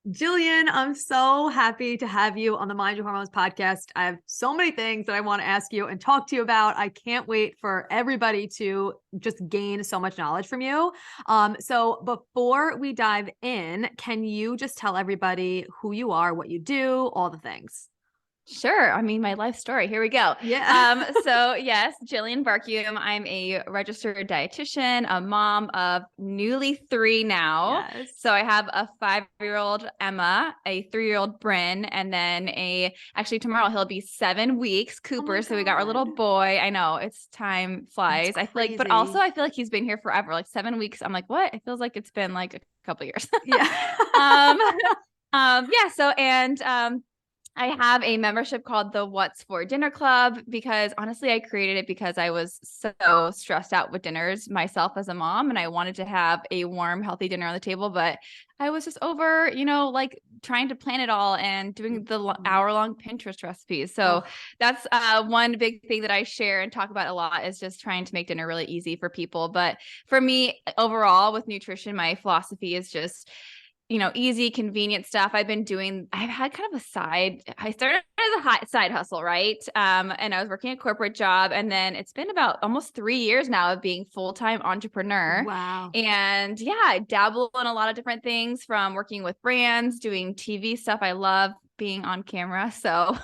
Gillean, I'm so happy to have you on the Mind Your Hormones podcast. I have so many things that I want to ask you and talk to you about. I can't wait for everybody to just gain so much knowledge from you. So before we dive in, can you just tell everybody who you are, what you do, all the things? Sure. I mean, my life story. Here we go. Yeah. So yes, Gillean Barkyoub. I'm a registered dietitian, a mom of newly 3 now. Yes. So I have a 5-year-old Emma, a 3-year-old Bryn, and then actually tomorrow he'll be 7 weeks, Cooper. So we got our little boy. I know time flies. That's I feel like, but also I feel like he's been here forever, like 7 weeks. I'm like, what? It feels like it's been like a couple years. Yeah. Yeah. So, I have a membership called the What's for Dinner Club because honestly, I created it because I was so stressed out with dinners myself as a mom, and I wanted to have a warm, healthy dinner on the table, but I was just over, like trying to plan it all and doing the hour-long Pinterest recipes. So that's one big thing that I share and talk about a lot is just trying to make dinner really easy for people. But for me, overall with nutrition, my philosophy is just easy, convenient stuff. I've had kind of I started as a side hustle, right? And I was working a corporate job, and then it's been about almost 3 years now of being full-time entrepreneur. Wow. And yeah, I dabble in a lot of different things from working with brands, doing TV stuff. I love being on camera. So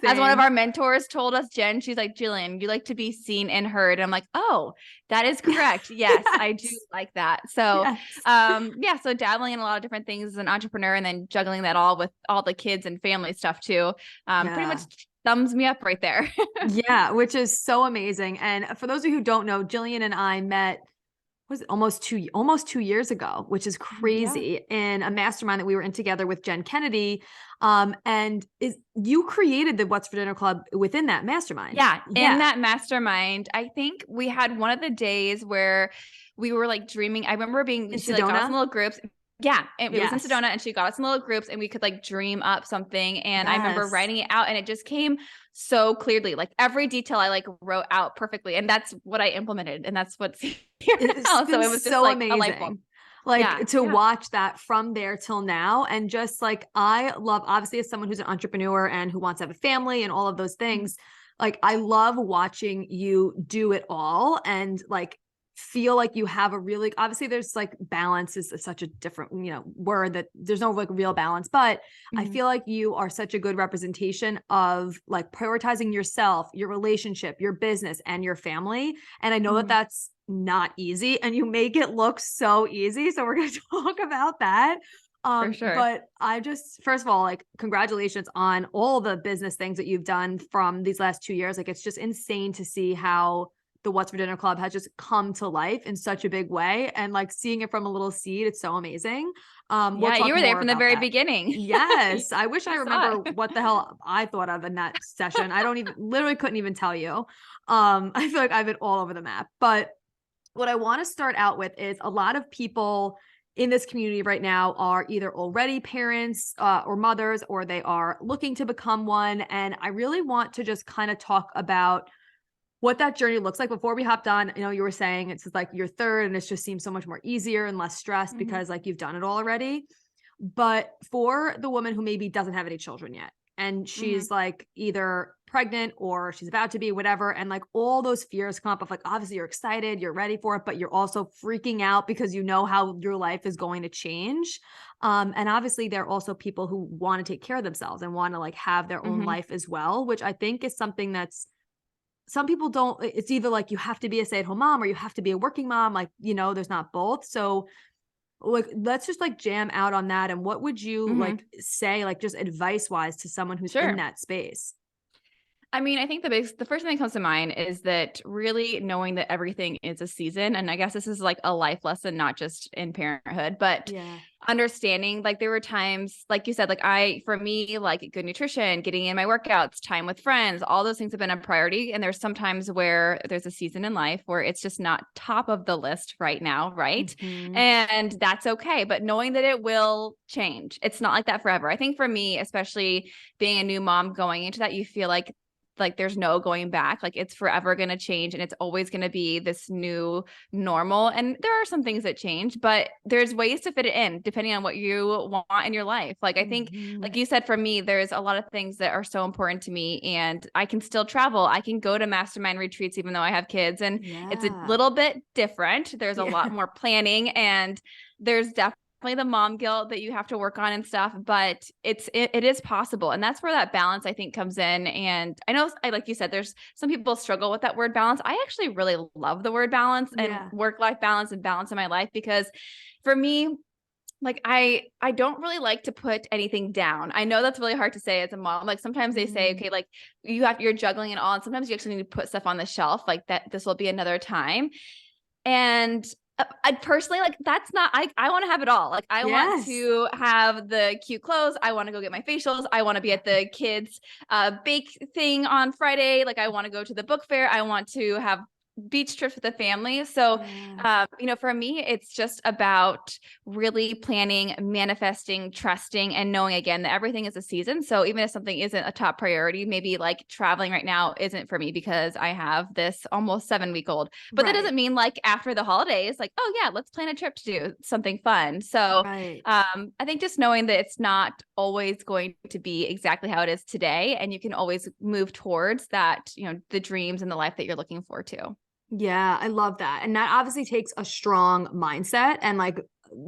as one of our mentors told us, Jen, she's like, Gillean, you like to be seen and heard. And I'm like, oh, that is correct. Yes, yes. I do like that. So, yes. So dabbling in a lot of different things as an entrepreneur and then juggling that all with all the kids and family stuff too. Pretty much thumbs me up right there. Yeah, which is so amazing. And for those of you who don't know, Gillean and I met almost 2 years ago, which is crazy, in a mastermind that we were in together with Jen Kennedy. And you created the What's for Dinner Club within that mastermind. Yeah. In that mastermind, I think we had one of the days where we were like dreaming. I remember she like got us in little groups. Yeah. And it was in Sedona, and she got us in little groups and we could like dream up something. And I remember writing it out, and it just came so clearly, like every detail I like wrote out perfectly. And that's what I implemented. And that's what's here now. So it was just so like amazing. A light bulb. Like to watch that from there till now. And just like, I love, obviously as someone who's an entrepreneur and who wants to have a family and all of those things, like I love watching you do it all and like feel like you have a really, obviously there's like balance is such a different, word that there's no like real balance, but I feel like you are such a good representation of like prioritizing yourself, your relationship, your business, and your family. And I know that that's not easy, and you make it look so easy. So we're going to talk about that. For sure. But I just, first of all, like, congratulations on all the business things that you've done from these last 2 years. Like, it's just insane to see how the What's for Dinner Club has just come to life in such a big way. And like seeing it from a little seed, it's so amazing. You were there from the very beginning. Yes. I wish I remember what the hell I thought of in that session. I literally couldn't even tell you. I feel like I've been all over the map. But what I want to start out with is a lot of people in this community right now are either already parents or mothers, or they are looking to become one. And I really want to just kind of talk about what that journey looks like. Before we hopped on, you were saying it's like your third, and it just seems so much more easier and less stress because like you've done it all already. But for the woman who maybe doesn't have any children yet, and she's like either pregnant or she's about to be, whatever, and like all those fears come up of like, obviously you're excited, you're ready for it, but you're also freaking out because you know how your life is going to change. And obviously there are also people who want to take care of themselves and want to like have their own life as well, which I think is something that's, some people don't, it's either like you have to be a stay-at-home mom or you have to be a working mom, like, there's not both. So like, let's just like jam out on that. And what would you like say, like just advice wise to someone who's in that space? I mean, I think the first thing that comes to mind is that really knowing that everything is a season. And I guess this is like a life lesson, not just in parenthood, but understanding, like there were times, like you said, like for me, like good nutrition, getting in my workouts, time with friends, all those things have been a priority. And there's sometimes where there's a season in life where it's just not top of the list right now. Right. And that's okay. But knowing that it will change, it's not like that forever. I think for me, especially being a new mom going into that, you feel like like there's no going back. Like it's forever going to change and it's always going to be this new normal. And there are some things that change, but there's ways to fit it in depending on what you want in your life. Like I think, like you said, for me, there's a lot of things that are so important to me, and I can still travel. I can go to mastermind retreats, even though I have kids, and it's a little bit different. There's a lot more planning, and there's definitely the mom guilt that you have to work on and stuff, but it is possible. And that's where that balance, I think, comes in. And I know, like you said, there's some people struggle with that word balance. I actually really love the word balance and work-life balance and balance in my life, because for me, like I don't really like to put anything down. I know that's really hard to say as a mom. Like sometimes they say, okay, like you're juggling it all. And sometimes you actually need to put stuff on the shelf, like that this will be another time. And I personally, like, that's not, I want to have it all. Like I want to have the cute clothes. I want to go get my facials. I want to be at the kids bake thing on Friday. Like I want to go to the book fair. I want to have beach trips with the family. So, you know, for me, it's just about really planning, manifesting, trusting, and knowing again that everything is a season. So even if something isn't a top priority, maybe like traveling right now isn't for me because I have this almost 7-week-old, but that doesn't mean like after the holidays, like, oh yeah, let's plan a trip to do something fun. So, I think just knowing that it's not always going to be exactly how it is today, and you can always move towards that, you know, the dreams and the life that you're looking for too. Yeah, I love that. And that obviously takes a strong mindset, and like,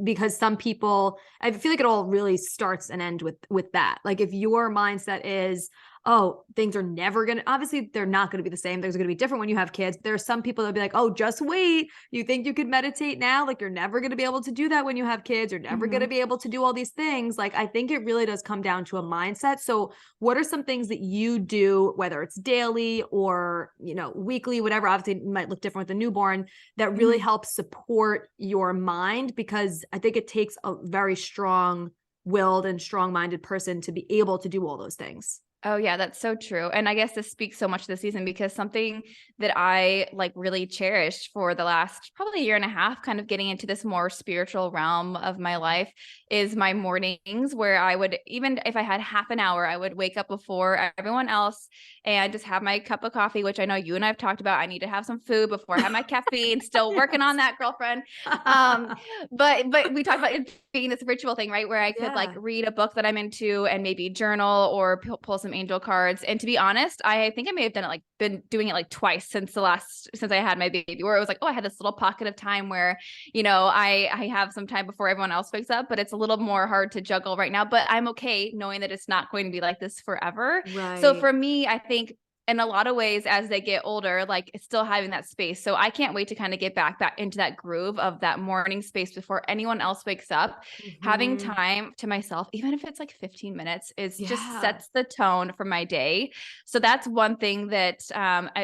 because some people, I feel like it all really starts and ends with that. Like if your mindset is, oh, things are never going to, obviously they're not going to be the same. Things are going to be different when you have kids. There are some people that'll be like, oh, just wait. You think you could meditate now? Like you're never going to be able to do that when you have kids. You're never going to be able to do all these things. Like, I think it really does come down to a mindset. So what are some things that you do, whether it's daily or, you know, weekly, whatever, obviously it might look different with a newborn, that really helps support your mind? Because I think it takes a very strong-willed and strong-minded person to be able to do all those things. Oh yeah, that's so true. And I guess this speaks so much this season, because something that I like really cherished for the last probably year and a half, kind of getting into this more spiritual realm of my life, is my mornings, where I would, even if I had half an hour, I would wake up before everyone else and just have my cup of coffee, which I know you and I've talked about. I need to have some food before I have my caffeine. Still working on that, girlfriend. But we talked about it being this ritual thing, right? Where I could like read a book that I'm into and maybe journal or pull some angel cards. And to be honest, I think I may have done it, like been doing it like twice since I had my baby, where it was like, oh, I had this little pocket of time where, you know, I have some time before everyone else wakes up, but it's a little more hard to juggle right now. But I'm okay knowing that it's not going to be like this forever. So for me, I think in a lot of ways, as they get older, like it's still having that space. So I can't wait to kind of get back into that groove of that morning space before anyone else wakes up. Having time to myself, even if it's like 15 minutes, is just sets the tone for my day. So that's one thing that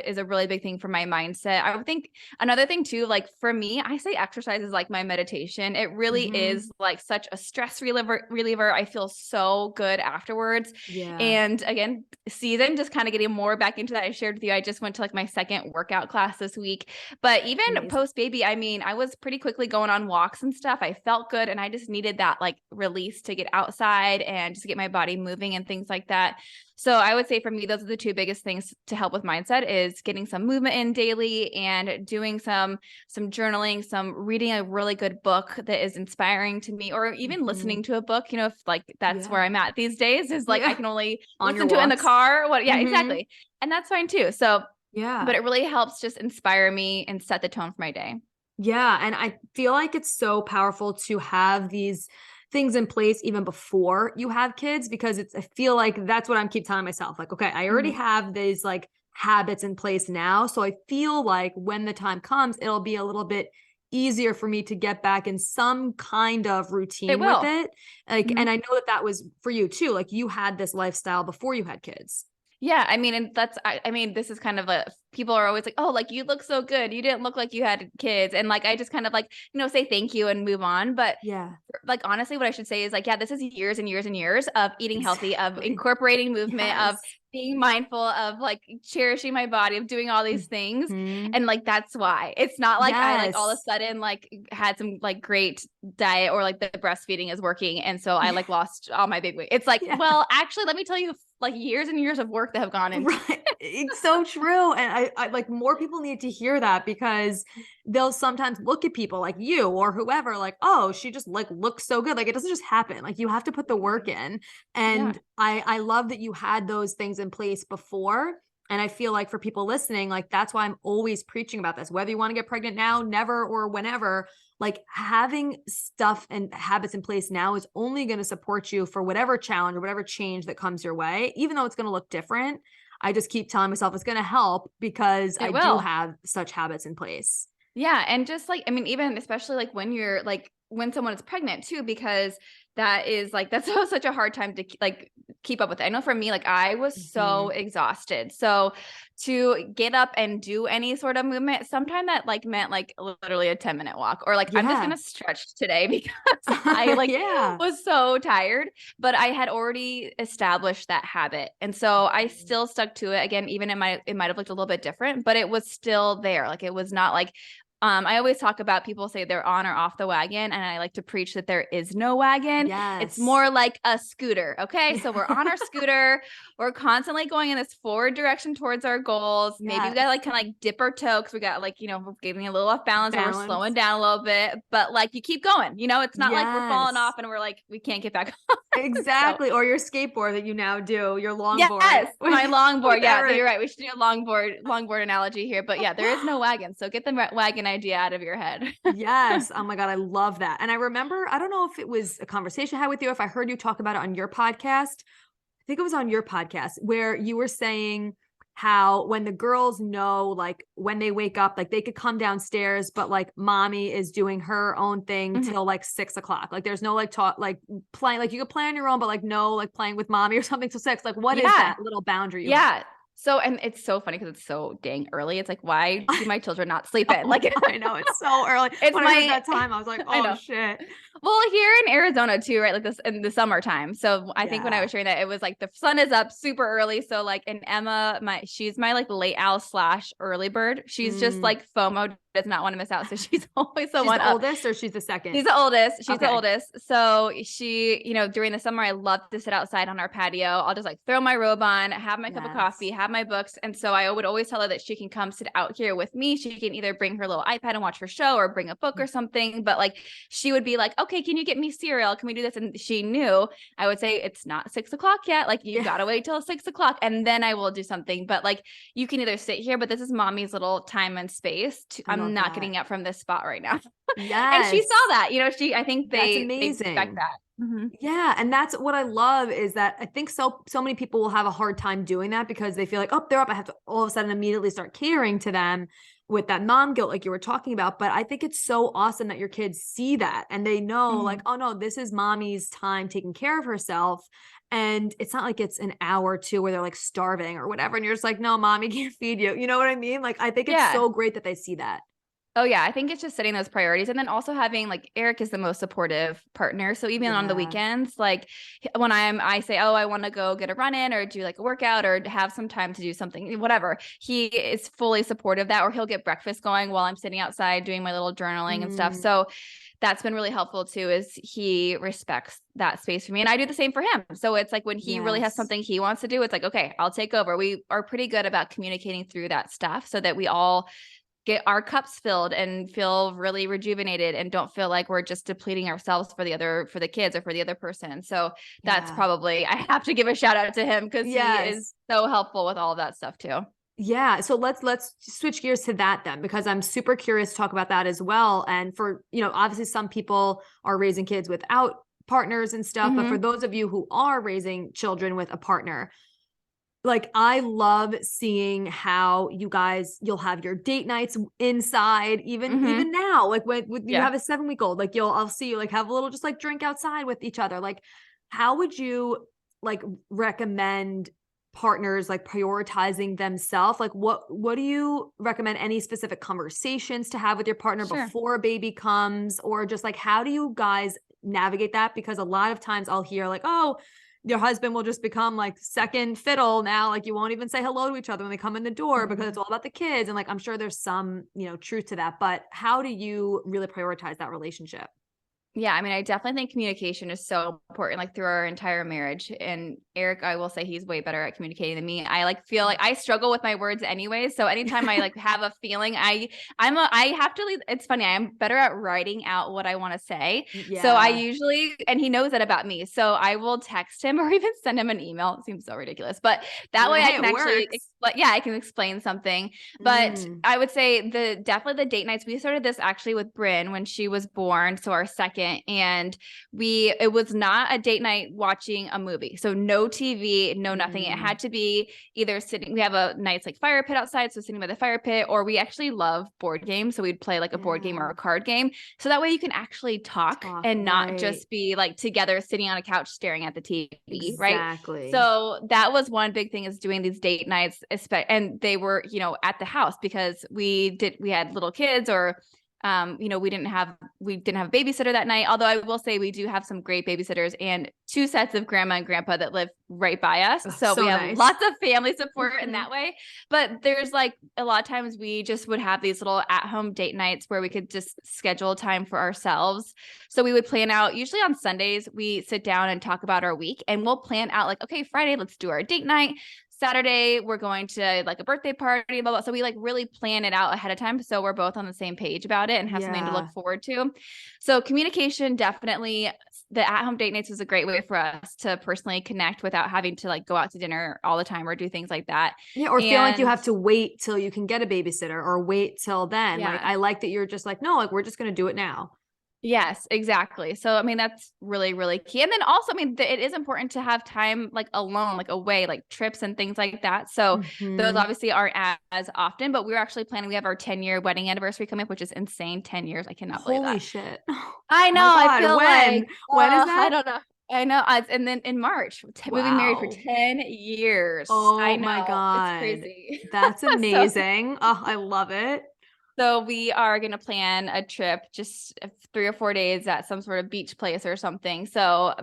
is a really big thing for my mindset. I would think another thing too, like for me, I say exercise is like my meditation. It really is like such a stress reliever. I feel so good afterwards. And again, season, just kind of getting more back into that. I shared with you, I just went to like my second workout class this week, but even post baby, I mean, I was pretty quickly going on walks and stuff. I felt good. And I just needed that like release to get outside and just get my body moving and things like that. So I would say for me, those are the two biggest things to help with mindset, is getting some movement in daily and doing some journaling, some reading a really good book that is inspiring to me, or even listening to a book, you know, if like that's where I'm at these days, is like I can only listen to it in the car. Exactly. And that's fine too. So but it really helps just inspire me and set the tone for my day. Yeah. And I feel like it's so powerful to have these things in place even before you have kids, because I feel like that's what I'm keep telling myself. Like, okay, I already have these like habits in place now. So I feel like when the time comes, it'll be a little bit easier for me to get back in some kind of routine with it. Like, and I know that was for you too. Like you had this lifestyle before you had kids. Yeah. I mean, and I mean, this is kind of a people are always like, oh, like you look so good. You didn't look like you had kids. And like, I just kind of like, say thank you and move on. But Yeah. like, honestly, what I should say is like, yeah, this is years and years and years of eating healthy, of Exactly. incorporating movement, of Yes. being mindful, of like cherishing my body, of doing all these things. Mhm. And like, that's why it's not like I like all of a Yes. sudden like had some like great diet or like the breastfeeding is working. And so I like lost all my big weight. It's like, Yeah. well, actually, let me tell you, like years and years of work that have gone into Right. It's so true. And I like more people need to hear that because they'll sometimes look at people like you or whoever, like, oh, she just like looks so good. Like it doesn't just happen. Like you have to put the work in. Yeah. And I love that you had those things in place before. And I feel like for people listening, like that's why I'm always preaching about this, whether you want to get pregnant now, never, or whenever, like having stuff and habits in place now is only going to support you for whatever challenge or whatever change that comes your way, even though it's going to look different. I just keep telling myself it's going to help because I It do will. have such habits in place. Yeah. And just like, I mean, even especially like when you're like, when someone is pregnant too, because that is like, that's such a hard time to like keep up with it. I know for me, like I was so Mhm. exhausted. So to get up and do any sort of movement, sometimes that like meant like literally a 10-minute walk or like, I'm just going Yeah. to stretch today because I like Yeah. was so tired, but I had already established that habit. And so I still stuck to it again, even it might have looked a little bit different, but it was still there. Like it was not like, I always talk about people say they're on or off the wagon, and I like to preach that there is no wagon. It's Yes. more like a scooter. Okay. So we're on our scooter. We're constantly going in this forward direction towards our goals. Maybe we got to Yes. like kind of like dip our toe because we got like, we're getting a little off balance or we're slowing Balance. down a little bit, but like you keep going. It's not like we're falling off Yes. and we're like, we can't get back on. So Exactly. Or your skateboard that you now do, your longboard yes, with, my longboard. with Yeah, Eric. you're right. We should do a longboard analogy here. But yeah, there is no wagon. So get the wagon idea out of your head. Yes. Oh my God. I love that. And I remember, I don't know if it was a conversation I had with you, if I heard you talk about it on your podcast. I think it was on your podcast where you were saying how when the girls know, like when they wake up, like they could come downstairs, but like mommy is doing her own thing Mhm. till like 6 o'clock. Like there's no like talk, like playing, like you could play on your own, but like no, like playing with mommy or something till 6. Like what is Yeah. that little boundary you have? Yeah. So, and it's so funny because it's so dang early. It's like, why do my children not sleep in? Like, I know it's so early. it's When I heard my, that time, I was like, I oh know. shit. Well, here in Arizona too, right? Like this in the summertime. So I think when I Yeah. was sharing that, it was like the sun is up super early. So like, and Emma, she's my like late owl / early bird. She's just Mm. like FOMO, does not want to miss out. So she's always the She's one the up. oldest or she's the second? She's the oldest. She's the Okay. oldest. So she, during the summer, I love to sit outside on our patio. I'll just like throw my robe on, have my cup of Yes. coffee, have my books. And so I would always tell her that she can come sit out here with me. She can either bring her little iPad and watch her show or bring a book or something. But like, she would be like, okay, can you get me cereal? Can we do this? And she knew I would say, it's not 6 o'clock yet. Like you got to wait till 6 o'clock and then I will do something. But like, you can either sit here, but this is mommy's little time and space. I I'm love not that. getting up from this spot right now. And she saw Yes. that, I think That's they respect amazing. that. Mhm. Yeah, and that's what I love is that I think so many people will have a hard time doing that because they feel like, oh, they're up. I have to all of a sudden immediately start catering to them with that mom guilt, like you were talking about. But I think it's so awesome that your kids see that and they know, like, Mhm. oh no, this is mommy's time taking care of herself. And it's not like it's an hour or two where they're like starving or whatever. And you're just like, no, mommy can't feed you. You know what I mean? Like, I think it's Yeah. so great that they see that. Oh yeah, I think it's just setting those priorities and then also having like Eric is the most supportive partner. So even on the Yeah. weekends, like when I say, "Oh, I want to go get a run in or do like a workout or have some time to do something, whatever." He is fully supportive of that or he'll get breakfast going while I'm sitting outside doing my little journaling and stuff. Mm, So that's been really helpful too is he respects that space for me and I do the same for him. So it's like when he really has yes. something he wants to do, it's like, okay, I'll take over. We are pretty good about communicating through that stuff so that we all get our cups filled and feel really rejuvenated and don't feel like we're just depleting ourselves for the kids or for the other person. So that's Yeah. probably, I have to give a shout out to him because he is Yes. so helpful with all of that stuff too. Yeah. So let's switch gears to that then, because I'm super curious to talk about that as well. And for, obviously some people are raising kids without partners and stuff, but for Mm-hmm. those of you who are raising children with a partner, like I love seeing how you'll have your date nights inside, even Mm-hmm. now, like when you Yeah. have a 7-week-old, like I'll see you like have a little just like drink outside with each other. Like, how would you like recommend partners like prioritizing themselves? Like what do you recommend, any specific conversations to have with your partner before a baby comes, or just like how do you guys navigate that? Because a lot of times I'll hear like, oh, your husband will just become like second fiddle now. Like you won't even say hello to each other when they come in the door because it's all about the kids. And like, I'm sure there's some, truth to that, but how do you really prioritize that relationship? Yeah, I mean, I definitely think communication is so important, like through our entire marriage. And Eric, I will say he's way better at communicating than me. I like feel like I struggle with my words anyway. So anytime I like have a feeling, I have to leave. It's funny. I am better at writing out what I want to say. Yeah. So I usually, and he knows that about me. So I will text him or even send him an email. It seems so ridiculous, but that way I can actually explain. Yeah, I can explain something. But I would say definitely the date nights. We started this actually with Bryn when she was born. So our second. And it was not a date night watching a movie. So no TV, no nothing. It had to be either sitting, we have a nice like fire pit outside. So sitting by the fire pit, or we actually love board games. So we'd play like a board game or a card game. So that way you can actually talk and not just be like together sitting on a couch staring at the TV. Right. Exactly. So that was one big thing, is doing these date nights, and they were, at the house because we had little kids, or we didn't have a babysitter that night. Although I will say we do have some great babysitters and 2 sets of grandma and grandpa that live right by us. So we have lots of family support in that way. But there's like a lot of times we just would have these little at-home date nights where we could just schedule time for ourselves. So we would plan out, usually on Sundays, we sit down and talk about our week, and we'll plan out like, okay, Friday, let's do our date night. Saturday, we're going to like a birthday party, blah, blah. So we like really plan it out ahead of time. So we're both on the same page about it and have something to look forward to. So communication, definitely, the at-home date nights was a great way for us to personally connect without having to like go out to dinner all the time or do things like that. Yeah. Or feel like you have to wait till you can get a babysitter, or wait till then. Like, I like that you're just like, no, like we're just going to do it now. Yes, exactly. So, I mean, that's really, really key. And then also, I mean, it is important to have time like alone, like away, like trips and things like that. So those obviously aren't as often, but we're actually planning, we have our 10-year wedding anniversary coming up, which is insane. 10 years. I cannot believe that. Holy shit. I know. I feel when is that? I don't know. I know. And then in March, we've been married for 10 years. Oh I know. my God. It's crazy. That's amazing. I love it. So we are going to plan a trip, just 3 or 4 days at some sort of beach place or something. So,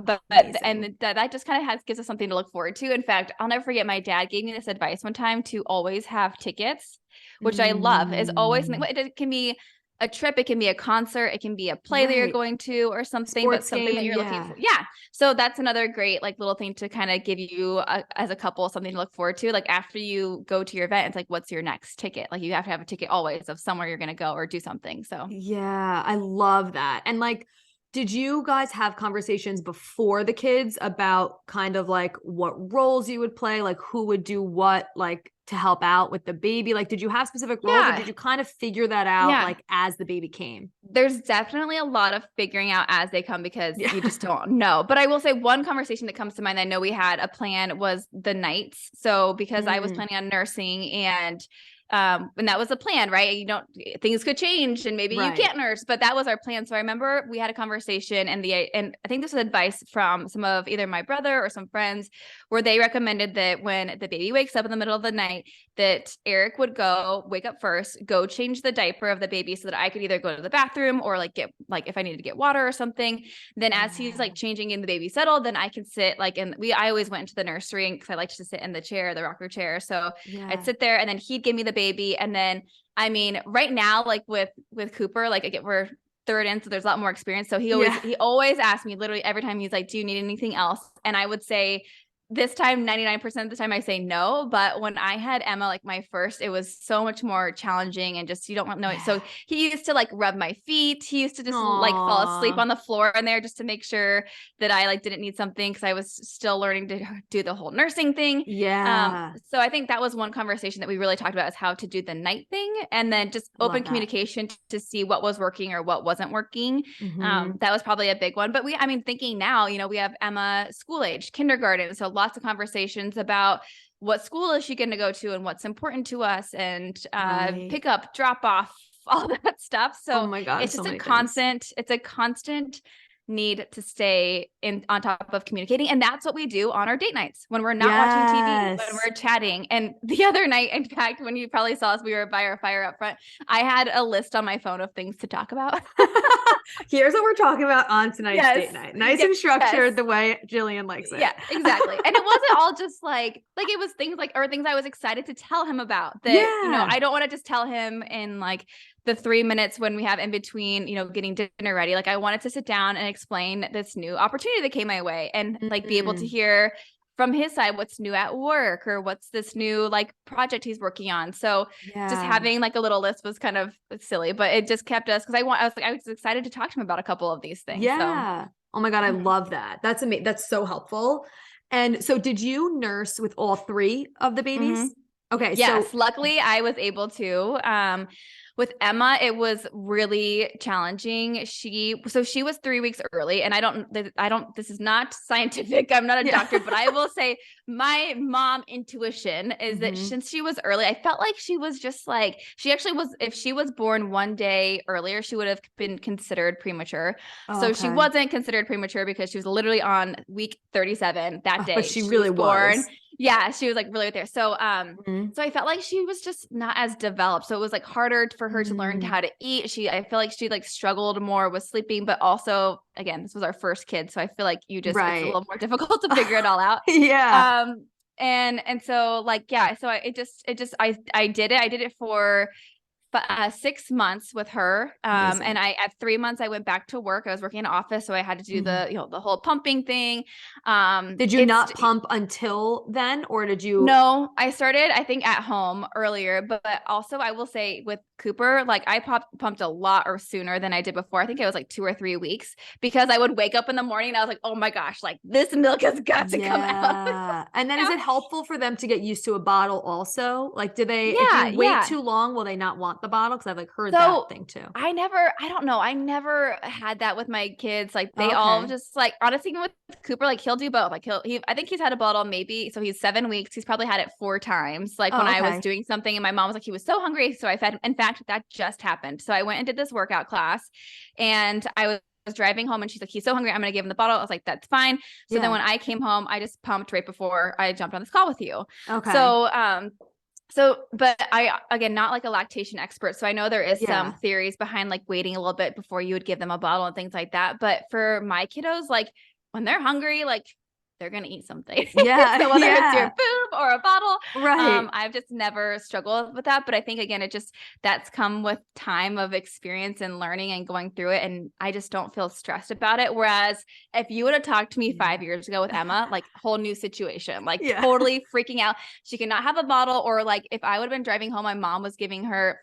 and that just kind of gives us something to look forward to. In fact, I'll never forget, my dad gave me this advice one time to always have tickets, which I love. Is always, it can be a trip, it can be a concert, it can be a play that you're going to or something, but something that you're looking for. Yeah. So that's another great like little thing to kind of give you as a couple something to look forward to. Like after you go to your event, it's like, what's your next ticket? Like you have to have a ticket always of somewhere you're going to go or do something. So yeah, I love that. And like, did you guys have conversations before the kids about kind of like what roles you would play, like who would do what, like to help out with the baby? Like, did you have specific roles, or did you kind of figure that out like as the baby came? There's definitely a lot of figuring out as they come, because you just don't know. But I will say one conversation that comes to mind, I know we had a plan, was the nights. So because I was planning on nursing, and that was the plan, right? Things could change and maybe you can't nurse, but that was our plan. So I remember we had a conversation, and I think this was advice from some of either my brother or some friends, where they recommended that when the baby wakes up in the middle of the night, that Eric would wake up first, go change the diaper of the baby so that I could either go to the bathroom or like get, like if I needed to get water or something. Then as he's like changing in the baby settle, then I can sit like I always went into the nursery because I liked to sit in the chair, the rocker chair. So I'd sit there, and then he'd give me the baby. And then, I mean, right now, like with Cooper, like we're third in, so there's a lot more experience. So he always asks me literally every time, he's like, do you need anything else? And I would say, this time, 99% of the time I say no. But when I had Emma, like my first, it was so much more challenging, and just, you don't know it. So he used to like rub my feet. He used to just like fall asleep on the floor in there just to make sure that I like didn't need something, because I was still learning to do the whole nursing thing. Yeah. So I think that was one conversation that we really talked about, is how to do the night thing, and then just open communication to see what was working or what wasn't working. That was probably a big one. But thinking now, we have Emma school age, kindergarten. So lots of conversations about what school is she going to go to and what's important to us, and pick up, drop off, all that stuff. So oh my God, it's just a constant need to stay on top of communicating. And that's what we do on our date nights when we're not watching TV, when we're chatting. And the other night, in fact, when you probably saw us, we were by our fire up front. I had a list on my phone of things to talk about. Here's what we're talking about on tonight's date night. Nice and structured the way Gillean likes it. Yeah, exactly. And it wasn't all just like it was things things I was excited to tell him about that, I don't want to just tell him in like the 3 minutes when we have in between, getting dinner ready. Like I wanted to sit down and explain this new opportunity that came my way and like be able to hear from his side what's new at work or what's this new like project he's working on. So just having like a little list was kind of silly, but it just kept us, because I was excited to talk to him about a couple of these things. Yeah. So. Oh my God, I love that. That's amazing. That's so helpful. And so did you nurse with all 3 of the babies? Okay. Yes, so luckily I was able to. With Emma, it was really challenging. She was 3 weeks early, and I don't, this is not scientific. I'm not a doctor, but I will say my mom intuition is that since she was early, I felt like she was just like, she actually was, if she was born one day earlier, she would have been considered premature. So she wasn't considered premature because she was literally on week 37 that day. But she really was born. Yeah, she was like really there. So, so I felt like she was just not as developed. So it was like harder for her to learn how to eat. I feel like she like struggled more with sleeping, but also again, this was our first kid. So I feel like it's a little more difficult to figure it all out. And so like, so I did it. I did it for 6 months with her. And at 3 months, I went back to work. I was working in an office. So I had to do the whole pumping thing. Did you not pump until then, or did you? No, I started, I think at home earlier, but also I will say with Cooper, like I pumped a lot or sooner than I did before. I think it was like 2 or 3 weeks, because I would wake up in the morning and I was like, oh my gosh, like this milk has got to come out. And then is it helpful for them to get used to a bottle also? Like, do they, if you wait too long, will they not want the bottle? Cause I've like heard that thing too. I don't know. I never had that with my kids. Like they all just like, honestly, even with Cooper, like he'll do both. Like I think he's had a bottle maybe. So he's 7 weeks. He's probably had it 4 times. Like when I was doing something and my mom was like, he was so hungry. So I fed him. In fact, that just happened. So I went and did this workout class, and I was driving home and she's like, he's so hungry, I'm going to give him the bottle. I was like, that's fine. So then when I came home, I just pumped right before I jumped on this call with you. But I, again, not like a lactation expert. So I know there is some theories behind like waiting a little bit before you would give them a bottle and things like that. But for my kiddos, like when they're hungry, like they're going to eat something. So whether it's your food or a bottle, I've just never struggled with that. But I think, again, that's come with time of experience and learning and going through it. And I just don't feel stressed about it. Whereas if you would have talked to me 5 years ago with Emma, like whole new situation, like totally freaking out. She cannot have a bottle. Or like if I would have been driving home, my mom was feeding her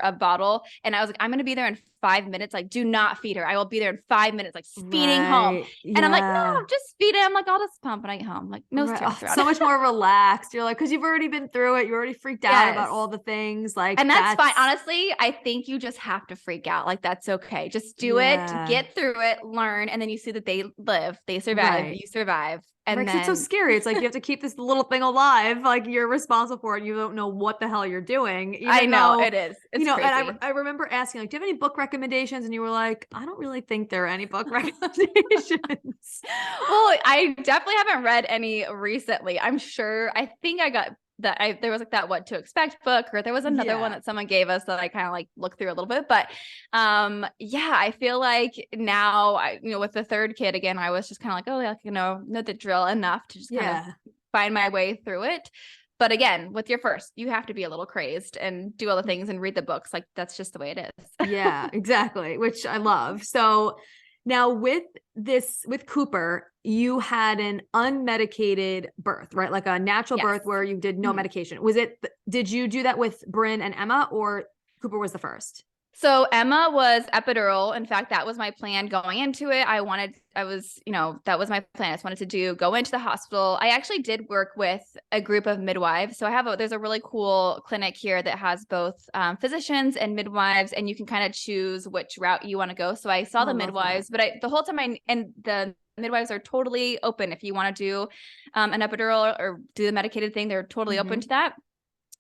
a bottle. And I was like, I'm going to be there in 5 minutes. Like, do not feed her. I will be there in 5 minutes, like speeding home. And I'm like, no, just feed him. Like, I'll just pump when I get home. Like, no stress. So much more relaxed. You're like, cause you've already been through it. You're already freaked out about all the things. Like, and that's fine. Honestly, I think you just have to freak out. Like, that's okay. Just do it, get through it, learn. And then you see that they live, they survive, you survive. And then, it's so scary. It's like you have to keep this little thing alive. Like you're responsible for it. You don't know what the hell you're doing. I know it is. It's crazy. And I remember asking, like, do you have any book recommendations? And you were like, I don't really think there are any book recommendations. Well, I definitely haven't read any recently. I'm sure. I think I got that. There was like that What to Expect book, or there was another one that someone gave us that I kind of like looked through a little bit. But I feel like now with the third kid again, I was just kind of like, know the drill enough to just kind of find my way through it. But again, with your first, you have to be a little crazed and do all the things and read the books. Like that's just the way it is. Yeah, exactly. Which I love. So now with Cooper, you had an unmedicated birth, right? Like a natural birth where you did no medication. Did you do that with Bryn and Emma, or Cooper was the first? So Emma was epidural. In fact, that was my plan going into it. that was my plan. I just wanted to go into the hospital. I actually did work with a group of midwives. So there's a really cool clinic here that has both physicians and midwives, and you can kind of choose which route you want to go. So I saw the midwives, but the whole time and the midwives are totally open. If you want to do an epidural or do the medicated thing, they're totally open to that.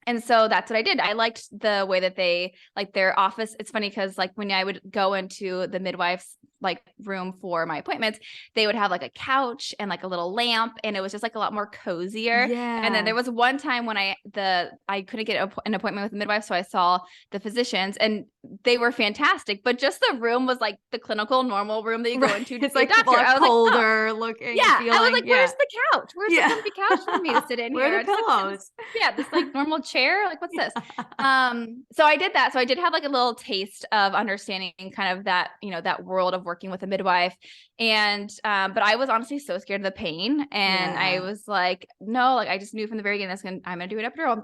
And so that's what I did. I liked the way that they like their office. It's funny because like when I would go into the midwife's like room for my appointments, they would have like a couch and like a little lamp, and it was just like a lot more cozier. Yeah. And then there was one time when I couldn't get an appointment with the midwife, so I saw the physicians, and they were fantastic, but just the room was like the clinical normal room that you go into. It's like doctor. I was colder looking. Yeah, feeling. I was like, "Where's the couch? Where's the comfy couch for me to sit in Where here? are the pillows? This like normal chair. Like, what's this?" So I did that. So I did have like a little taste of understanding kind of that, that world of working with a midwife. And but I was honestly so scared of the pain, and I was like, no, like I just knew from the very beginning I'm gonna do an epidural.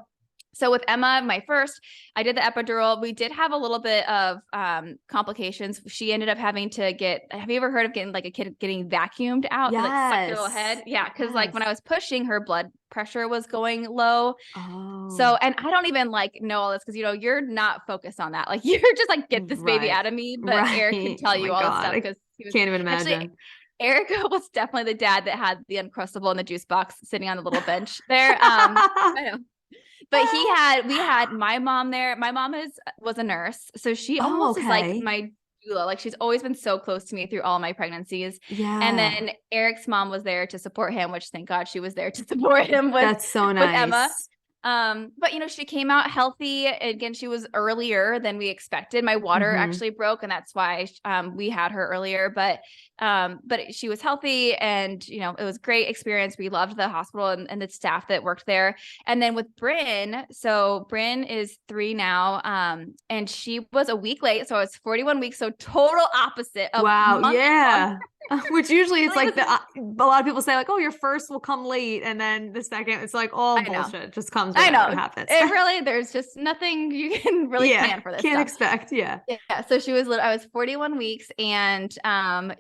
So with Emma, I did the epidural. We did have a little bit of complications. She ended up having to have you ever heard of getting like a kid getting vacuumed out? Yes. Like sucked their little head? Yeah. Cause like when I was pushing, her blood pressure was going low. Oh. So, and I don't even like know all this, cause you're not focused on that. Like you're just like, get this baby out of me. But Eric can tell you all this stuff, because he can't even imagine. Actually, Eric was definitely the dad that had the Uncrustable in the juice box sitting on the little bench there. I know. But we had my mom there. My mom was a nurse. So she almost is like my doula. Like she's always been so close to me through all my pregnancies. Yeah. And then Eric's mom was there to support him, which thank God she was there to support him with. That's so nice. With Emma. But she came out healthy. Again, she was earlier than we expected. My water actually broke, and that's why we had her earlier. But she was healthy, and it was a great experience. We loved the hospital and the staff that worked there. And then with Bryn, so Bryn is 3 now, and she was a week late, so I was 41 weeks. So total opposite of yeah. Which usually it's like a lot of people say like, oh, your first will come late, and then the second it's like all bullshit. It just comes. I know. It happens. It really, there's just nothing you can really plan for this. Can't expect. Yeah. So I was 41 weeks, and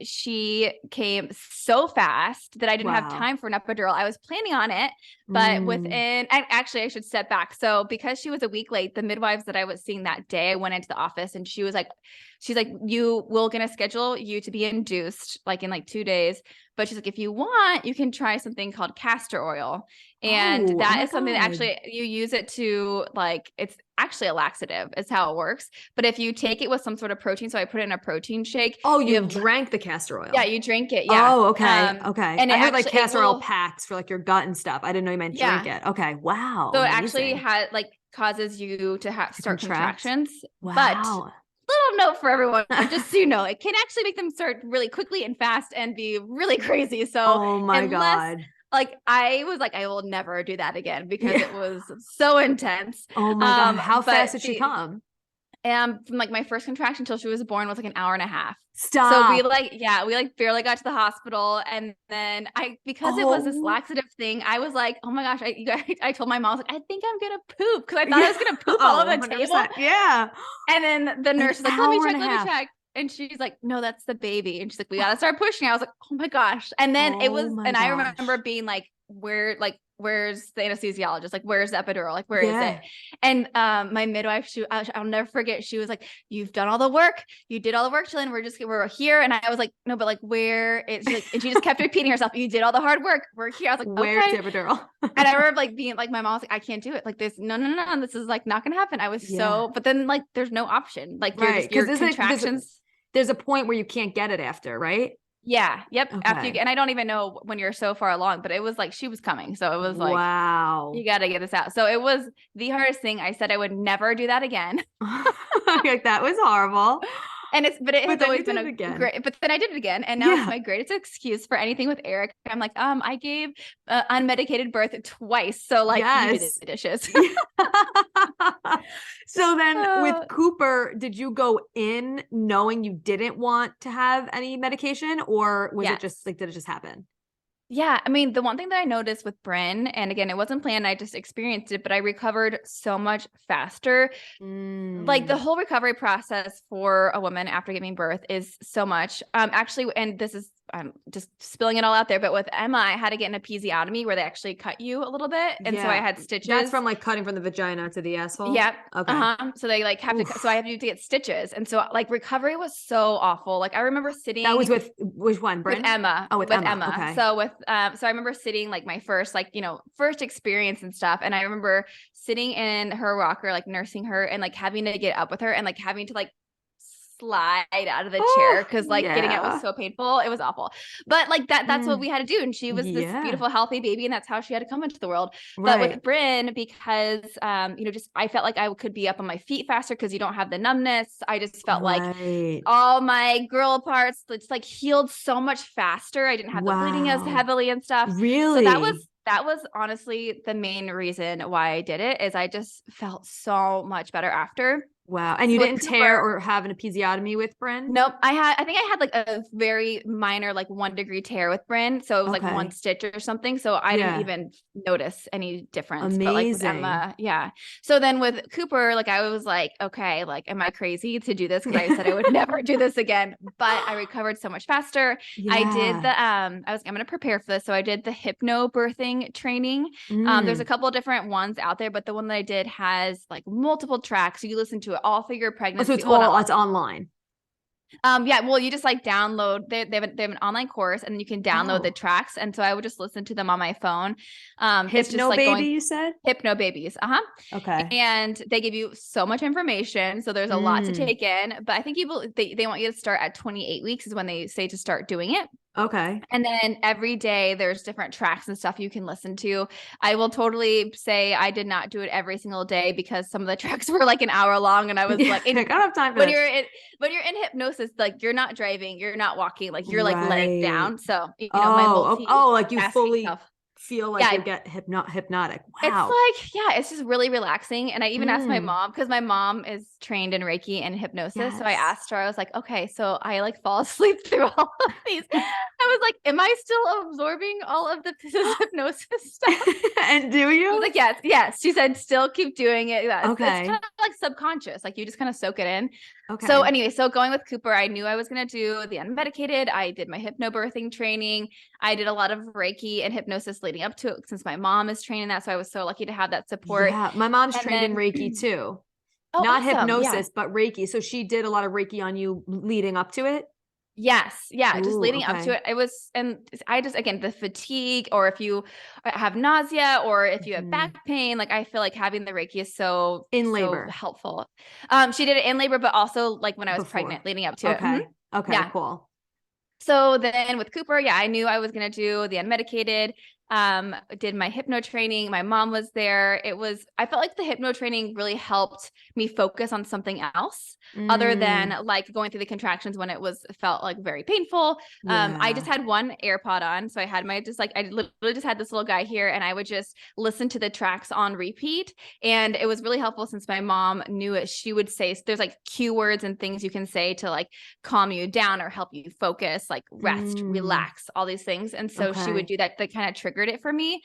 she came so fast that I didn't have time for an epidural. I was planning on it, but I should step back. So because she was a week late, the midwives that I was seeing that day, I went into the office, and she's like, we're going to schedule you to be induced like in like 2 days. But she's like, if you want, you can try something called castor oil. And that is something that actually you use it to like, it's actually a laxative is how it works. But if you take it with some sort of protein, so I put it in a protein shake. Oh, you drank the castor oil. Yeah, you drink it. Yeah. Oh, okay. Okay. And I heard like castor oil packs for like your gut and stuff. I didn't know you meant drink it. Okay. Wow. So it actually causes you to start contractions. Wow. But little note for everyone, just so you know, it can actually make them start really quickly and fast and be really crazy. So, oh my God. Like I was like, I will never do that again because it was so intense. Oh my God. How fast did she come? From like my first contraction until she was born was like an hour and a half. Stop. So we barely got to the hospital. And then because it was this laxative thing, I was like, oh my gosh, I told my mom, I was like, I think I'm going to poop. Cause I thought I was going to poop all over the table. Yeah. And then the nurse was like, let me check. And she's like, no, that's the baby. And she's like, we got to start pushing. I was like, oh my gosh. And then I remember being like, where's the anesthesiologist? Like, where's the epidural? Like, where is it? And my midwife, I'll never forget. She was like, you've done all the work. You did all the work, Gillean. We're here. And I was like, no, but like, where is like, and she just kept repeating herself. You did all the hard work. We're here. I was like, where's the epidural? And I remember like being like, my mom was like, I can't do it. Like this, no. This is like not going to happen. I was but then like, there's no option. Like your contractions. There's a point where you can't get it after, right? Yeah. Yep. Okay. After and I don't even know when you're so far along, but it was like she was coming. So it was like, wow, you got to get this out. So it was the hardest thing. I said I would never do that again. Like that was horrible. And it has always been a great, but then I did it again. And now it's my greatest excuse for anything with Eric. I'm like, I gave unmedicated birth twice. So like you did the dishes. So then with Cooper, did you go in knowing you didn't want to have any medication, or was it just like, did it just happen? Yeah. I mean, the one thing that I noticed with Bryn, and again, it wasn't planned, I just experienced it, but I recovered so much faster. Like the whole recovery process for a woman after giving birth is so much. Actually, and this is, I'm just spilling it all out there, but with Emma, I had to get an episiotomy where they actually cut you a little bit. And so I had stitches. That's from like cutting from the vagina to the asshole. Yeah. Okay. So they like have so I have to get stitches. And so like recovery was so awful. Like I remember sitting. That was with which one? Bryn? With Emma. Oh, with Emma. Okay. So so I remember sitting like my first, first experience and stuff. And I remember sitting in her rocker, like nursing her and like having to get up with her and like having to like slide out of the Oh, chair because like getting out was so painful. It was awful. But like that's what we had to do. And she was this beautiful, healthy baby, and that's how she had to come into the world. But with Bryn, because just I felt like I could be up on my feet faster because you don't have the numbness. I just felt like all my girl parts it's like healed so much faster. I didn't have the bleeding as heavily and stuff. Really? So that was honestly the main reason why I did it, is I just felt so much better after. Wow. And you didn't tear or have an episiotomy with Bryn? Nope. I think I had like a very minor, like 1-degree tear with Bryn. So it was like 1 stitch or something. So I didn't even notice any difference. Amazing. But like with Emma, yeah. So then with Cooper, like I was like, okay, like, am I crazy to do this? Cause I said I would never do this again, but I recovered so much faster. I did the, I'm going to prepare for this. So I did the hypnobirthing training. There's a couple of different ones out there, but the one that I did has like multiple tracks. So you listen to it all through your pregnancy. So it's it's online. Yeah, well, you just like download, they have an online course, and then you can download the tracks. And so I would just listen to them on my phone. It's just like Baby, you said? Hypno Babies. Okay. And they give you so much information. So there's a lot to take in, but I think they want you to start at 28 weeks is when they say to start doing it. Okay. And then every day there's different tracks and stuff you can listen to. I will totally say I did not do it every single day because some of the tracks were like an hour long, and I was like, I don't have time for when you're in hypnosis, like you're not driving, you're not walking, like you're like laying down. So like you fully feel like you get hypnotic. Wow. It's like, it's just really relaxing. And I even asked my mom, because my mom is trained in Reiki and hypnosis. So I asked her, I was like, okay, so I like fall asleep through all of these. I was like, am I still absorbing all of this hypnosis stuff? And do you? I was like, yes. She said, still keep doing it. Yeah, okay. It's kind of like subconscious. Like you just kind of soak it in. Okay. So anyway, going with Cooper, I knew I was going to do the unmedicated. I did my hypnobirthing training. I did a lot of Reiki and hypnosis leading up to it since my mom is training that. So I was so lucky to have that support. Yeah, my mom's trained in Reiki too. Not hypnosis, but Reiki. So she did a lot of Reiki on you leading up to it? Yes. Yeah. Just leading up to it. It was, and I just, again, the fatigue, or if you have nausea or if you have back pain, like I feel like having the Reiki is so helpful. She did it in labor, but also like when I was pregnant leading up to it. Okay, cool. So then with Cooper, I knew I was going to do the unmedicated. Did my hypno training. My mom was there. I felt like the hypno training really helped me focus on something else other than like going through the contractions when felt like very painful. I just had one AirPod on. So I had I literally just had this little guy here, and I would just listen to the tracks on repeat. And it was really helpful since my mom knew it. She would say, there's like cue words and things you can say to like calm you down or help you focus, like rest, relax, all these things. And so she would do that kind of triggered it for me.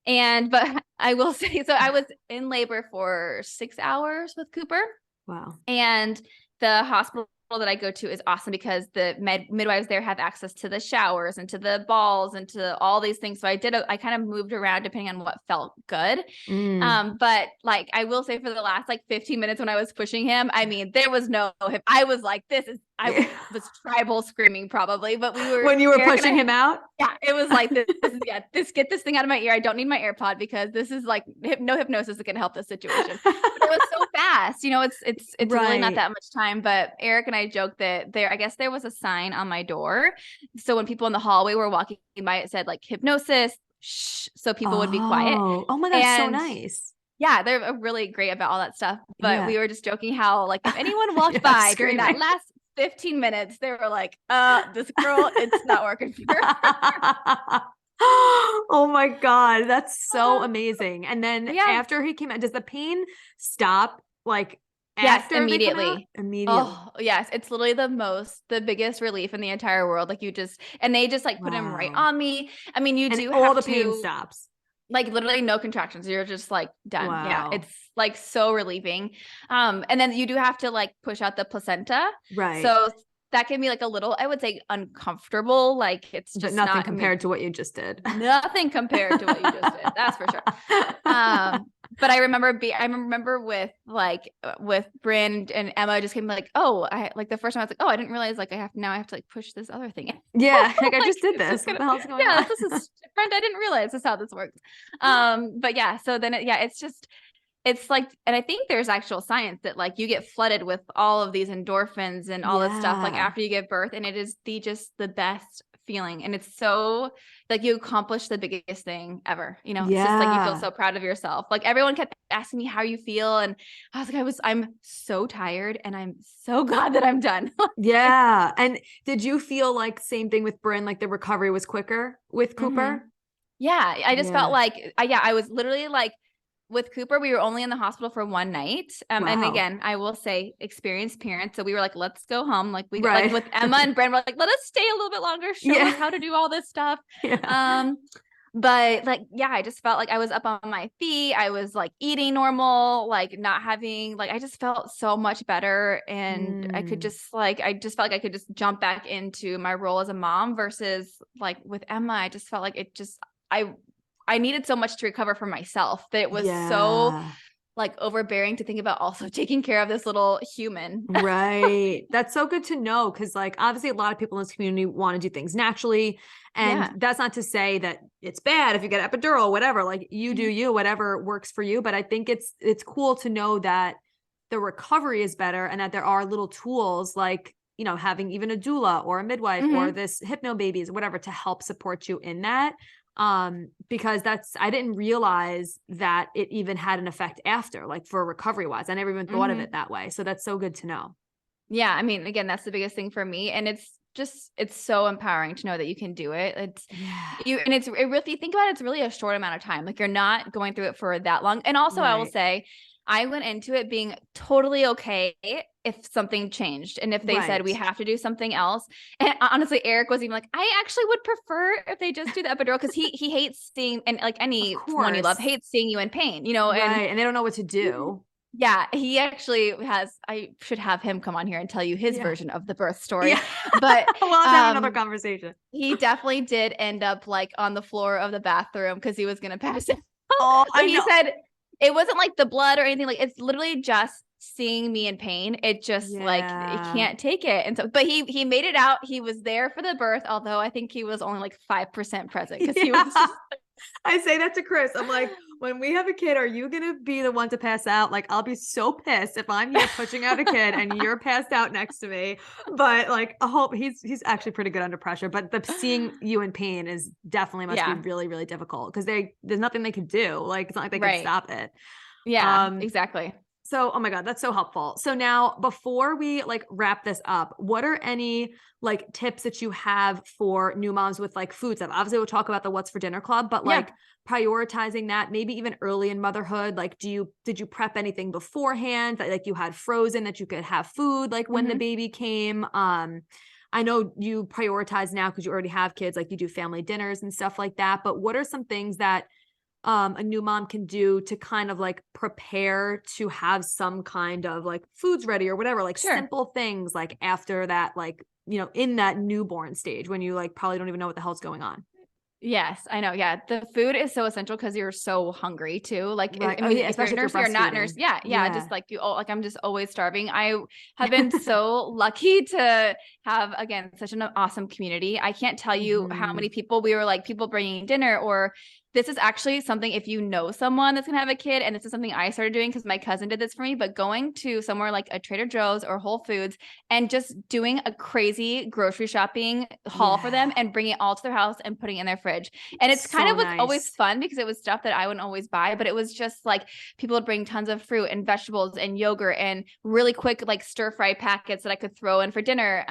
But I will say, so I was in labor for 6 hours with Cooper. Wow. And the hospital that I go to is awesome because the midwives there have access to the showers and to the balls and to all these things. So I kind of moved around depending on what felt good. But like, I will say for the last like 15 minutes when I was pushing him, I mean, there was no hip. I was like, I was tribal screaming probably, but when you were pushing him out. Yeah. It was like, get this thing out of my ear. I don't need my AirPod because this is like no hypnosis that can help this situation. But it was so fast, it's really not that much time, but Eric and I joked that I guess there was a sign on my door. So when people in the hallway were walking by, it said like hypnosis, shh, so people would be quiet. Oh my God, so nice. Yeah, they're really great about all that stuff. But we were just joking how like if anyone walked by during that last 15 minutes, they were like, this girl, it's not working for her. Oh my God, that's so amazing. And then after he came out, does the pain stop like after immediately? Immediately. Oh, yes. It's literally the biggest relief in the entire world. Like they just like put him right on me. I mean, all the pain stops. Like literally no contractions. You're just like done. Wow. Yeah. It's like so relieving. And then you do have to like push out the placenta. Right. So that can be like a little, I would say, uncomfortable. Like it's just nothing compared to what you just did. Nothing compared to what you just did. That's for sure. But I remember with Bryn and Emma just came like, the first time I was like, I didn't realize like I have to like push this other thing in. Yeah. Like I just did this. What the hell's going on? This is different. I didn't realize this is how this works. But yeah, so then it's just, it's like, and I think there's actual science that like you get flooded with all of these endorphins and all this stuff like after you give birth, and it is just the best feeling. And it's so like you accomplish the biggest thing ever, you know. It's just like you feel so proud of yourself. Like everyone kept asking me how you feel, and I was like, I'm so tired and I'm so glad that I'm done. Yeah. And did you feel like same thing with Bryn, like the recovery was quicker with Cooper? Yeah, I just felt like I was literally like, with Cooper, we were only in the hospital for one night. And again, I will say experienced parents. So we were like, let's go home. Like we like with Emma and Brent, we're like, let us stay a little bit longer. Show us how to do all this stuff. But like, yeah, I just felt like I was up on my feet. I was like eating normal, like not having, like, I just felt so much better. And I could just like, I just felt like I could just jump back into my role as a mom versus like with Emma, I just felt like it just, I needed so much to recover for myself that it was so like overbearing to think about also taking care of this little human. Right. That's so good to know. Cause like, obviously a lot of people in this community want to do things naturally. And that's not to say that it's bad if you get epidural, whatever, like you do you, whatever works for you. But I think it's cool to know that the recovery is better and that there are little tools like, you know, having even a doula or a midwife or this hypno babies, whatever, to help support you in that. Because I didn't realize that it even had an effect after, like for recovery wise. I never even thought of it that way. So that's so good to know. Yeah. I mean, again, that's the biggest thing for me. And it's so empowering to know that you can do it. It's really, if you think about it, it's really a short amount of time. Like you're not going through it for that long. And also I will say, I went into it being totally okay if something changed and if they said we have to do something else. And honestly, Eric was even like, I actually would prefer if they just do the epidural because he hates seeing, and like anyone you love hates seeing you in pain, you know, and they don't know what to do. Yeah, he actually has. I should have him come on here and tell you his version of the birth story. But we'll have another conversation. He definitely did end up like on the floor of the bathroom because he was gonna pass out. Oh, but he said it wasn't like the blood or anything. Like it's literally just seeing me in pain. It just like it can't take it. And so, but he made it out. He was there for the birth, although I think he was only like 5% present because he was. Just, I say that to Chris. I'm like, when we have a kid, are you going to be the one to pass out? Like, I'll be so pissed if I'm here pushing out a kid and you're passed out next to me. But like, I hope he's actually pretty good under pressure, but seeing you in pain is definitely must be really, really difficult because there's nothing they can do. Like, it's not like they can stop it. Yeah, exactly. So, oh my God, that's so helpful. So now before we like wrap this up, what are any like tips that you have for new moms with like food stuff? Obviously we'll talk about the What's for Dinner Club, but like prioritizing that maybe even early in motherhood, like did you prep anything beforehand that like you had frozen that you could have food like when the baby came? I know you prioritize now because you already have kids, like you do family dinners and stuff like that, but what are some things that a new mom can do to kind of like prepare to have some kind of like foods ready or whatever, like simple things like after that, like, you know, in that newborn stage when you like probably don't even know what the hell's going on. Yes, I know. Yeah. The food is so essential because you're so hungry too. Like, I mean, especially if you're not nurse. Yeah. Just like like I'm just always starving. I have been so lucky to have, again, such an awesome community. I can't tell you how many people we were like people bringing dinner, or this is actually something, if you know someone that's going to have a kid, and this is something I started doing because my cousin did this for me, but going to somewhere like a Trader Joe's or Whole Foods and just doing a crazy grocery shopping haul for them and bringing it all to their house and putting it in their fridge. And it's kind of was always fun because it was stuff that I wouldn't always buy, but it was just like people would bring tons of fruit and vegetables and yogurt and really quick, like stir fry packets that I could throw in for dinner.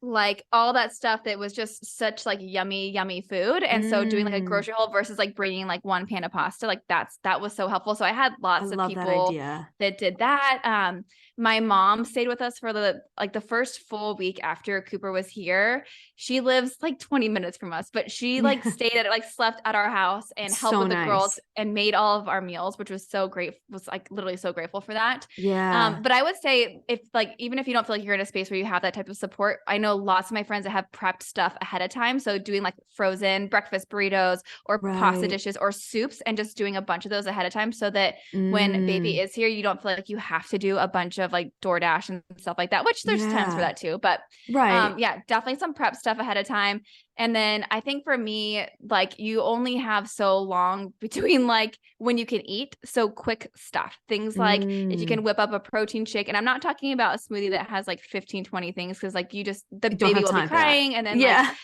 Like all that stuff that was just such like yummy, yummy food. And so doing like a grocery haul versus like bringing like one pan of pasta, like that was so helpful. So I had lots of people that did that. My mom stayed with us for the first full week after Cooper was here. She lives like 20 minutes from us, but she like stayed like slept at our house and helped with the girls and made all of our meals, which was so great. Was like literally so grateful for that. But I would say if like, even if you don't feel like you're in a space where you have that type of support, I know lots of my friends that have prepped stuff ahead of time. So doing like frozen breakfast burritos or pasta dishes or soups, and just doing a bunch of those ahead of time so that when baby is here, you don't feel like you have to do a bunch of like DoorDash and stuff like that, which there's times for that too. But yeah, definitely some prep stuff ahead of time. And then I think for me, like you only have so long between like when you can eat. So quick stuff, things like if you can whip up a protein shake, and I'm not talking about a smoothie that has like 15, 20 things. Cause like the baby will be crying and then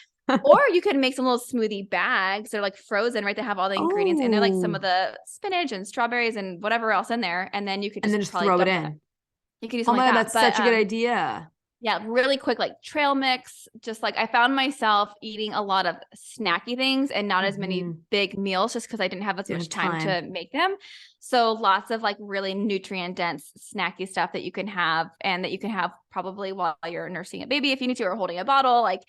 or you can make some little smoothie bags. They're like frozen, right? They have all the ingredients and they're like some of the spinach and strawberries and whatever else in there. And then you could just, throw it in. You could do something like that. That's such a good idea. Yeah, really quick, like trail mix. Just like I found myself eating a lot of snacky things and not as many big meals just because I didn't have as much time to make them. So lots of like really nutrient dense snacky stuff that you can have, and that you can have probably while you're nursing a baby if you need to, or holding a bottle, like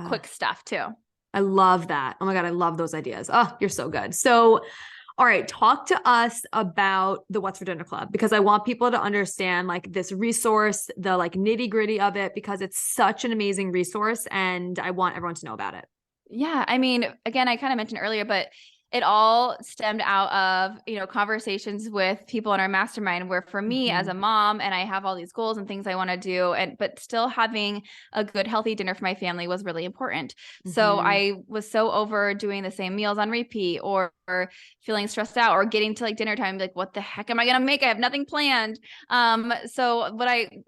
quick stuff too. I love that. Oh my God, I love those ideas. Oh, you're so good. So all right, talk to us about the What's for Dinner Club, because I want people to understand like this resource, the like nitty gritty of it, because it's such an amazing resource and I want everyone to know about it. Yeah. I mean, again, I kind of mentioned earlier, but it all stemmed out of, conversations with people in our mastermind, where for me as a mom, and I have all these goals and things I want to do, but still having a good, healthy dinner for my family was really important. So I was so over doing the same meals on repeat, or feeling stressed out, or getting to like dinner time, like, what the heck am I going to make? I have nothing planned. So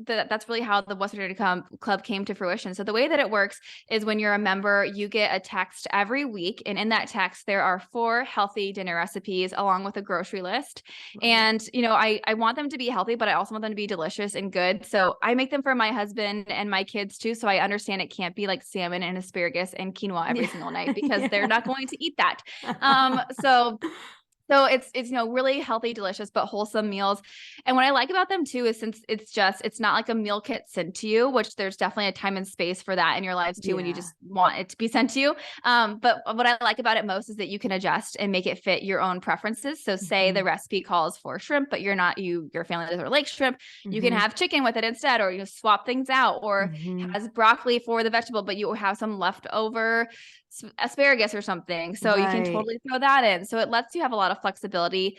that's really how the What's for Dinner Club came to fruition. So the way that it works is when you're a member, you get a text every week. And in that text, there are 4 healthy dinner recipes along with a grocery list. And, I want them to be healthy, but I also want them to be delicious and good. So I make them for my husband and my kids too. So I understand it can't be like salmon and asparagus and quinoa every single night, because they're not going to eat that. So it's really healthy, delicious, but wholesome meals. And what I like about them too is, since it's not like a meal kit sent to you, which there's definitely a time and space for that in your lives too, when you just want it to be sent to you. But what I like about it most is that you can adjust and make it fit your own preferences. So say the recipe calls for shrimp, but your family doesn't like shrimp. You can have chicken with it instead, or swap things out, or has broccoli for the vegetable, but you have some leftover asparagus or something. So you can totally throw that in. So it lets you have a lot of flexibility,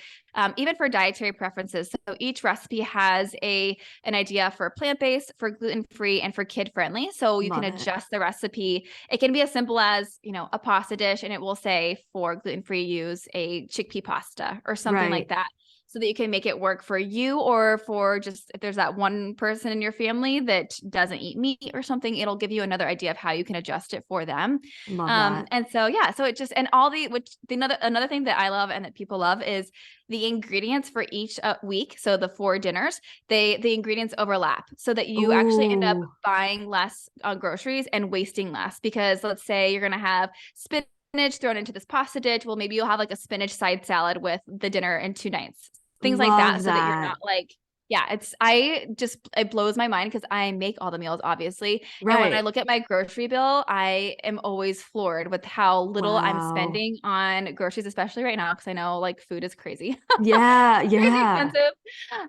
even for dietary preferences. So each recipe has an idea for plant-based, for gluten-free, and for kid-friendly. So you can adjust the recipe. It can be as simple as, a pasta dish, and it will say for gluten-free, use a chickpea pasta or something like that, so that you can make it work for you, or for just if there's that one person in your family that doesn't eat meat or something, it'll give you another idea of how you can adjust it for them. And so, so it just, and another thing that I love and that people love is the ingredients for each week. So the 4 dinners, the ingredients overlap, so that you actually end up buying less on groceries and wasting less. Because let's say you're going to have spinach thrown into this pasta dish. Well, maybe you'll have like a spinach side salad with the dinner in 2 nights, things like that. So that you're not like, it blows my mind, because I make all the meals, obviously. And when I look at my grocery bill, I am always floored with how little I'm spending on groceries, especially right now, because I know like food is crazy. Crazy expensive.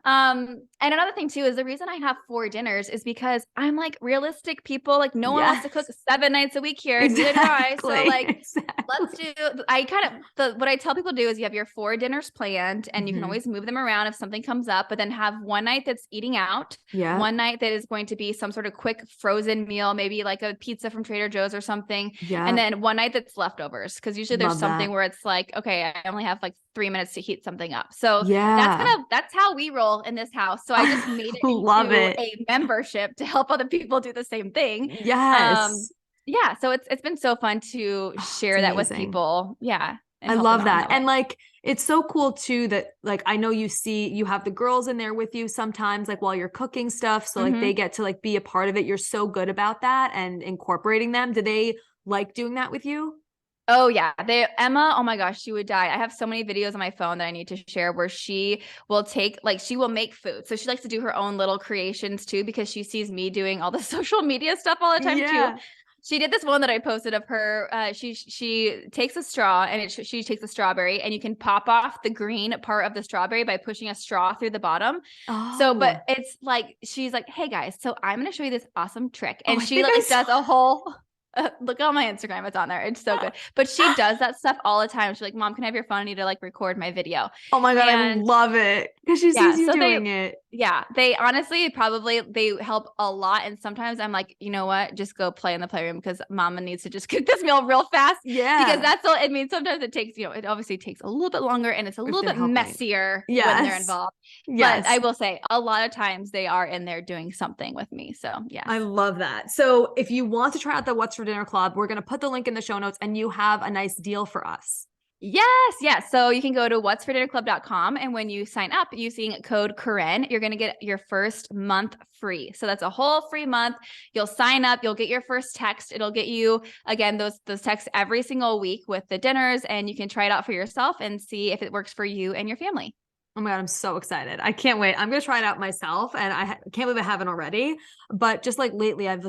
And another thing too is the reason I have 4 dinners is because I'm like realistic people. Like no one wants to cook 7 nights a week here. Neither do I. So like let's do. What I tell people to do is you have your 4 dinners planned, and you can always move them around if something comes up. But then have one night that's eating out, one night that is going to be some sort of quick frozen meal, maybe like a pizza from Trader Joe's or something. And then one night that's leftovers, because usually there's something where it's like, okay, I only have like 3 minutes to heat something up. So that's how we roll in this house. So I just made it into a membership to help other people do the same thing. So it's been so fun to share that with people. I love that. And like, it's so cool too that like, I know you have the girls in there with you sometimes, like while you're cooking stuff. So like they get to like be a part of it. You're so good about that and incorporating them. Do they like doing that with you? Oh yeah. Emma, oh my gosh, she would die. I have so many videos on my phone that I need to share where she will she will make food. So she likes to do her own little creations too, because she sees me doing all the social media stuff all the time too. She did this one that I posted of her. She takes a straw, and she takes a strawberry, and you can pop off the green part of the strawberry by pushing a straw through the bottom. So, but it's like, she's like, hey guys, so I'm going to show you this awesome trick. And she like does a whole Look on my Instagram. It's on there. It's so good. But she does that stuff all the time. She's like, Mom, can I have your phone? I need to like record my video. Oh my God, I And love it. Because she yeah, sees you so doing it. they honestly they help a lot. And sometimes I'm like, you know what? Just go play in the playroom because Mama needs to just cook this meal real fast. Yeah. Because that's all it means. Sometimes it takes, it obviously takes a little bit longer and it's a little bit messier when they're involved. Yes. But I will say a lot of times they are in there doing something with me. So yeah. I love that. So if you want to try out the What's for Dinner Club, we're going to put the link in the show notes and you have a nice deal for us. Yes. So you can go to whatsfordinnerclub.com. And when you sign up using code Corinne, you're going to get your first month free. So that's a whole free month. You'll sign up, you'll get your first text. It'll get you, again, those texts every single week with the dinners, and you can try it out for yourself and see if it works for you and your family. Oh my God, I'm so excited. I can't wait. I'm going to try it out myself and I can't believe I haven't already. But just like lately, I'm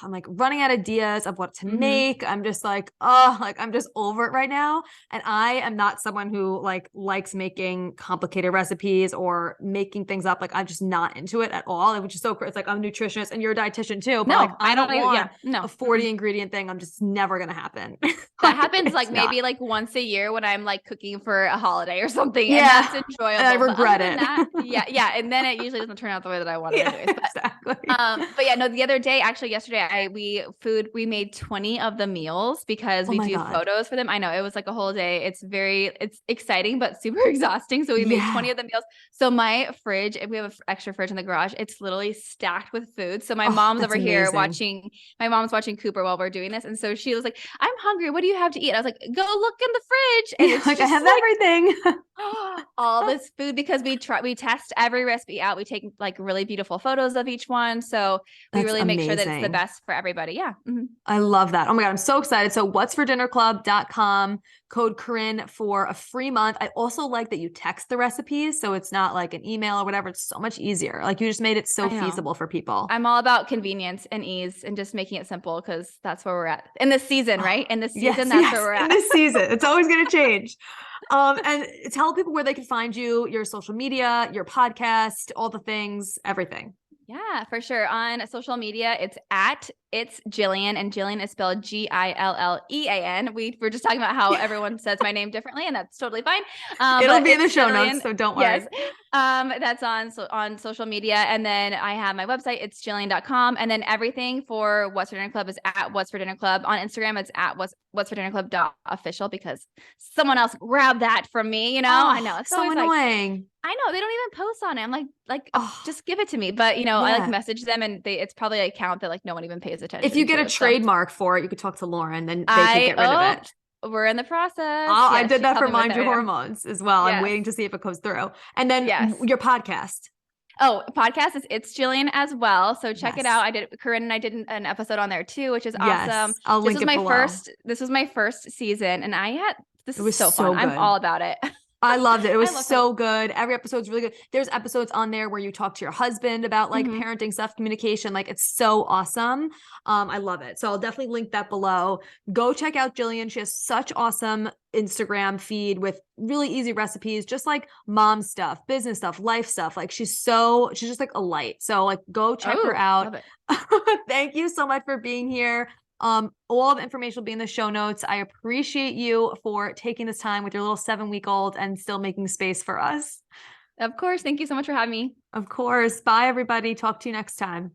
like running out of ideas of what to make. I'm just like, I'm just over it right now. And I am not someone who likes making complicated recipes or making things up. Like I'm just not into it at all. Which is so crazy. It's like I'm a nutritionist and you're a dietitian too. But no, I don't want a 40 ingredient thing. I'm just never going to happen. That happens maybe once a year when I'm like cooking for a holiday or something. Yeah. And that's enjoyable. And I regret it. Yeah. And then it usually doesn't turn out the way that I want it anyways. But, exactly. But yeah, no, the other day, actually yesterday, we made 20 of the meals because we do photos for them. I know it was like a whole day. It's exciting, but super exhausting. So we made 20 of the meals. So my fridge, we have an extra fridge in the garage. It's literally stacked with food. So my mom's over here watching Cooper while we're doing this. And so she was like, I'm hungry. What do you have to eat? I was like, go look in the fridge. And it's like, I have everything. all this food because we test every recipe out. We take like really beautiful photos of each one. So we really make sure that it's the best for everybody. Yeah. I love that. Oh my God. I'm so excited. So whatsfordinnerclub.com, code Corinne for a free month. I also like that you text the recipes. So it's not like an email or whatever. It's so much easier. Like you just made it so feasible for people. I'm all about convenience and ease and just making it simple because that's where we're at in this season, right? In this season, that's where we're at. In this season. It's always going to change. And tell people where they can find you, your social media, your podcast, all the things, everything. Yeah, for sure. On social media, it's Gillean, and Gillean is spelled Gillean. We're just talking about how everyone says my name differently, and that's totally fine. It'll be in the show notes, so don't worry. Yes. That's on social media. And then I have my website, it's Gillean.com. And then everything for What's for Dinner Club is at What's for Dinner Club. On Instagram, it's at What's for Dinner Club.official because someone else grabbed that from me, I know. It's so annoying. I know they don't even post on it. I'm like, just give it to me. But I message them and it's probably an account that no one even pays attention. If you get a trademark for it, you could talk to Lauren, then they can get rid of it. We're in the process. I did that for Mind Your Hormones as well. Yes. I'm waiting to see if it goes through. And then your podcast. Oh, podcast is It's Gillean as well. So check it out. Corinne and I did an episode on there too, which is awesome. I'll link it below. This was my first season and this is so fun. Good. I'm all about it. I loved it. It was so good. Every episode's really good. There's episodes on there where you talk to your husband about parenting stuff, communication. It's so awesome. I love it. So I'll definitely link that below. Go check out Gillean. She has such awesome Instagram feed with really easy recipes, just like mom stuff, business stuff, life stuff. She's just like a light. So go check her out. Thank you so much for being here. All the information will be in the show notes. I appreciate you for taking this time with your little 7-week-old and still making space for us. Of course. Thank you so much for having me. Of course. Bye, everybody. Talk to you next time.